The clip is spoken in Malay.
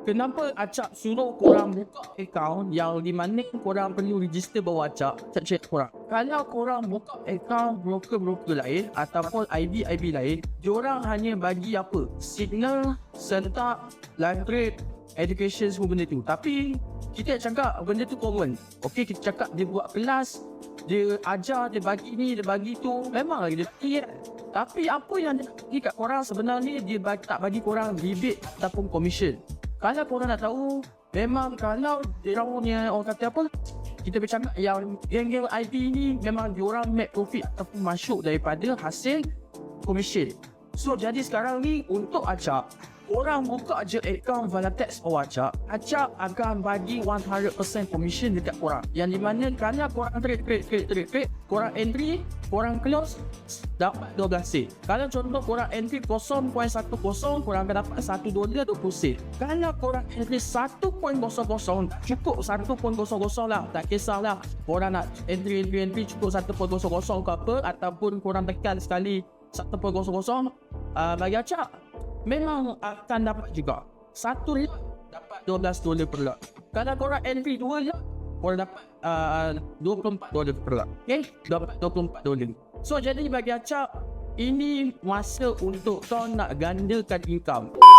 Kenapa Acap suruh korang buka akaun yang di mana korang perlu register bawah Acap? Cek korang. Kalau korang buka akaun broker-broker lain ataupun IB lain, diorang hanya bagi apa? Signal, serta live trade, education, semua benda tu. Tapi kita cakap benda tu common. Okey, kita cakap dia buat kelas, dia ajar, dia bagi ni, dia bagi tu. Memang dia free kan? Tapi apa yang dia bagi kat korang sebenarnya, dia tak bagi korang rebate ataupun commission. Kalau korang nak tahu, memang kalau diorang punya, orang kata apa, kita bercakap yang geng-geng IP ni memang diorang make profit ataupun masuk daripada hasil commission. So jadi sekarang ni untuk Acap, korang buka je akaun Valatex bawah Acap, Acap akan bagi 100% commission dekat korang. Yang di mana kalau korang trade, korang entry, korang close, dapat 12 sen. Kalau contoh korang entry 0.10, korang akan dapat $1 20 sen. Kalau korang entry 1.00, cukup 1.00 lah, tak kisahlah korang nak entry cukup 1.00 ke apa, ataupun korang tekan sekali 1.00 bagi Acap, memang akan dapat juga. Satu lot dapat $12 per lot. Kalau korang entry 2 lot, korang dapat $24 per lot. Okay, dapat $24. So jadi bagi Acap, ini masa untuk kau nak gandakan income.